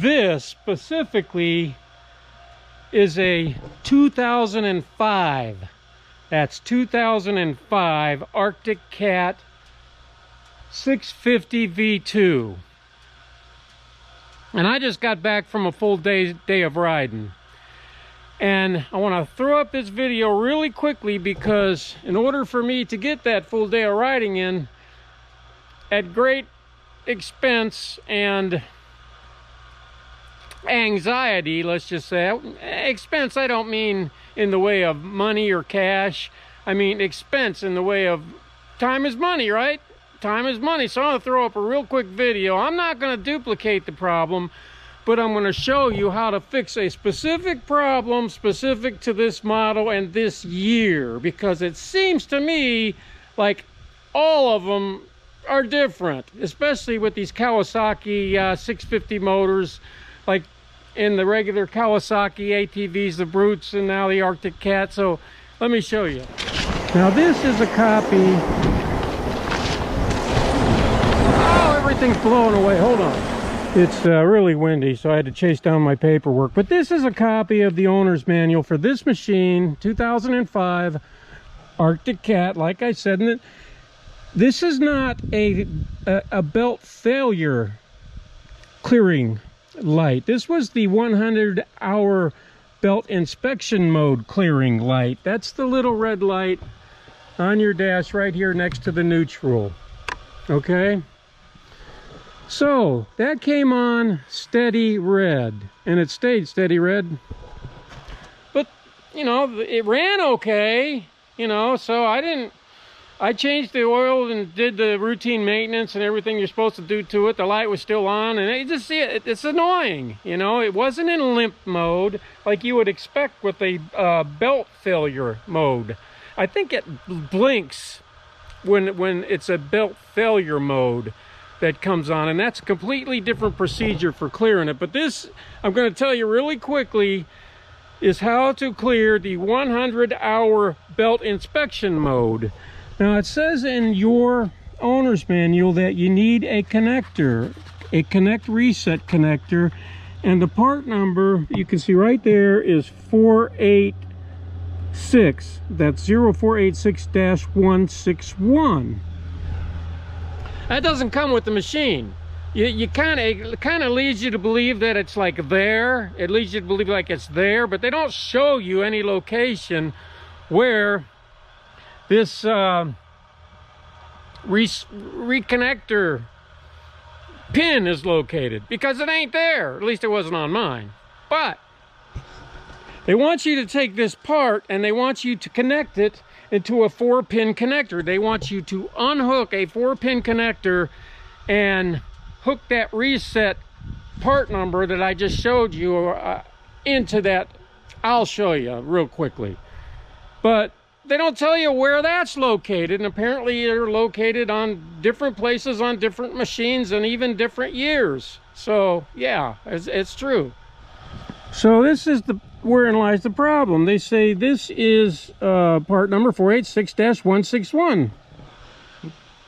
This specifically is a 2005. That's 2005 Arctic Cat 650 V2. And I just got back from a full day of riding. And I want to throw up this video really quickly because in order for me to get that full day of riding in at great expense and anxiety, let's just say. Expense, I don't mean in the way of money or cash. I mean expense in the way of time is money, right? Time is money. So I'm going to throw up a real quick video. I'm not going to duplicate the problem, but I'm going to show you how to fix a specific problem specific to this model and this year, because it seems to me like all of them are different, especially with these Kawasaki 650 motors, like in the regular Kawasaki ATVs, the Brutes, and now the Arctic Cat. So let me show you. Now this is a copy. Oh, everything's blowing away. Hold on. It's really windy, so I had to chase down my paperwork. But this is a copy of the owner's manual for this machine, 2005 Arctic Cat. Like I said, and this is not a belt failure clearing light. This was the 100-hour belt inspection mode clearing light. That's the little red light on your dash right here next to the neutral. Okay? So that came on steady red, and it stayed steady red. But, you know, it ran okay, you know, so I changed the oil and did the routine maintenance and everything you're supposed to do to it. The light was still on, and you just see it. It's annoying, you know. It wasn't in limp mode like you would expect with a belt failure mode. I think it blinks when it's a belt failure mode that comes on, and that's a completely different procedure for clearing it. But this, I'm going to tell you really quickly, is how to clear the 100-hour belt inspection mode. Now it says in your owner's manual that you need a connector, a connect reset connector, and the part number you can see right there is 486. That's 0486-161. That doesn't come with the machine. It kind of leads you to believe that it's like there. It leads you to believe like it's there, but they don't show you any location where this reconnector pin is located, because it ain't there. At least it wasn't on mine. But they want you to take this part and they want you to connect it into a 4-pin connector. They want you to unhook a 4-pin connector and hook that reset part number that I just showed you into that. I'll show you real quickly. But they don't tell you where that's located, and apparently they're located on different places on different machines and even different years. So yeah, it's true. So this is wherein lies the problem. They say this is part number 486-161,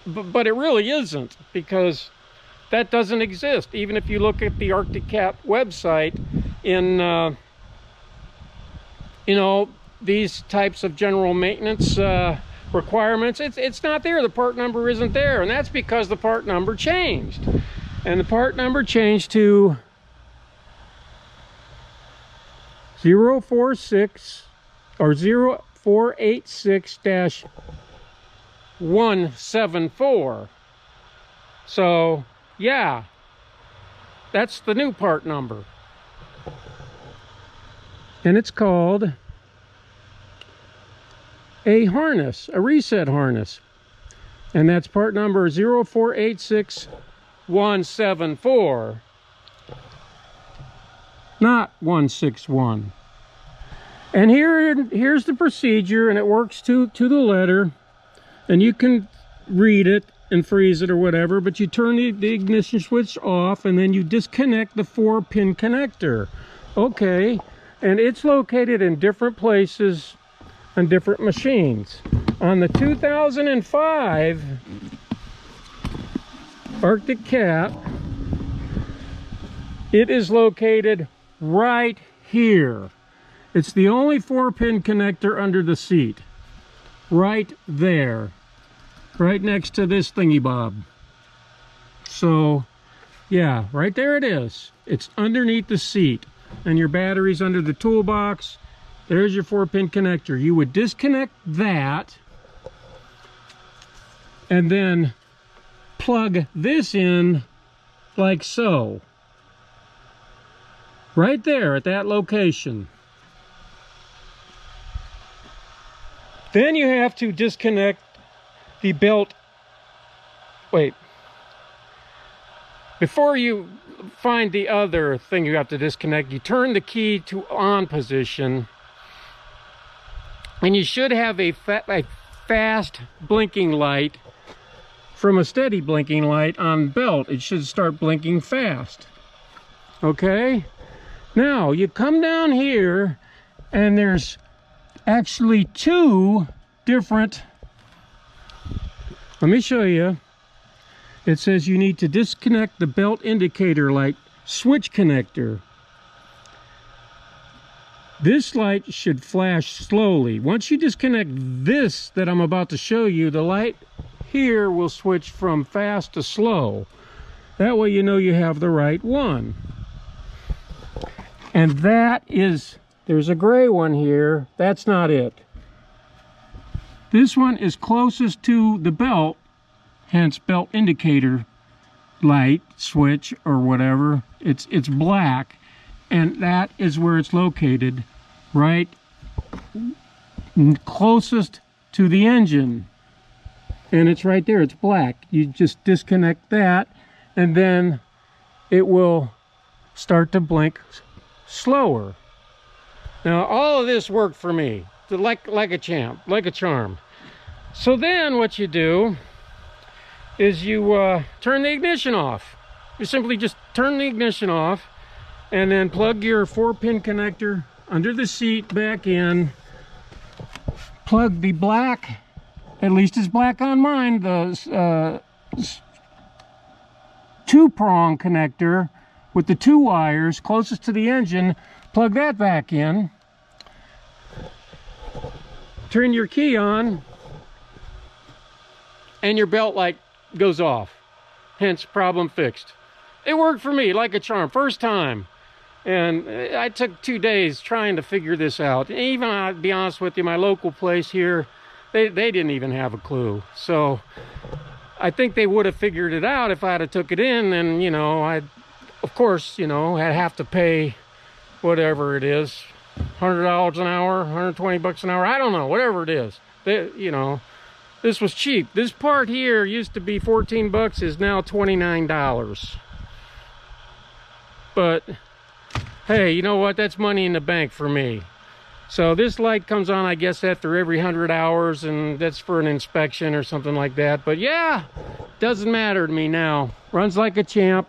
but it really isn't, because that doesn't exist. Even if you look at the Arctic Cat website in you know, these types of general maintenance requirements, it's not there. The part number isn't there, and that's because the part number changed. And the part number changed to 046 or 0486-174. So yeah, that's the new part number, and it's called a harness, a reset harness, and that's part number 0486-174, not 161. And here's the procedure, and it works to the letter, and you can read it and freeze it or whatever, but you turn the ignition switch off, and then you disconnect the 4-pin connector. Okay, and it's located in different places on different machines. On the 2005 Arctic Cat, It is located right here. It's the only 4-pin connector under the seat. Right there. Right next to this thingy bob. So, yeah, right there it is. It's underneath the seat. And your battery's under the toolbox. There's your 4-pin connector. You would disconnect that and then plug this in like so. Right there at that location. Then you have to disconnect the belt. Wait. Before you find the other thing you have to disconnect, you turn the key to on position. And you should have a fast blinking light from a steady blinking light on belt. It should start blinking fast. Okay? Now, you come down here, and there's actually two different... Let me show you. It says you need to disconnect the belt indicator light switch connector. This light should flash slowly. Once you disconnect this that I'm about to show you, the light here will switch from fast to slow. That way you know you have the right one. And that is, there's a gray one here. That's not it. This one is closest to the belt, hence belt indicator light, switch, or whatever. It's black, and that is where it's located, right closest to the engine. And it's right there, it's black. You just disconnect that, and then it will start to blink slower. Now, all of this worked for me, like a champ, like a charm. So then what you do is you turn the ignition off. You simply just turn the ignition off and then plug your 4-pin connector under the seat back in. Plug the black, at least it's black on mine, the 2-prong connector with the 2 wires closest to the engine. Plug that back in. Turn your key on, and your belt light goes off. Hence, problem fixed. It worked for me like a charm, first time. And I took 2 days trying to figure this out. Even, I'll be honest with you, my local place here, they didn't even have a clue. So I think they would have figured it out if I'd have took it in, and, you know, I'd, of course, you know, I'd have to pay whatever it is, $100 an hour, 120 bucks an hour, I don't know, whatever it is. You know, this was cheap. This part here used to be 14 bucks, is now $29. But hey, you know what? That's money in the bank for me. So this light comes on, I guess, after every 100 hours, and that's for an inspection or something like that. But yeah, doesn't matter to me now. Runs like a champ.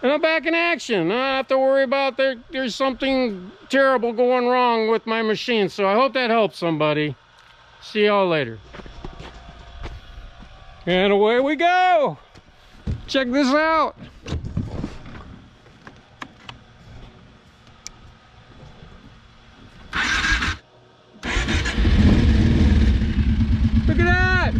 And I'm back in action. I don't have to worry about there's something terrible going wrong with my machine. So I hope that helps somebody. See y'all later. And away we go. Check this out. Look at that.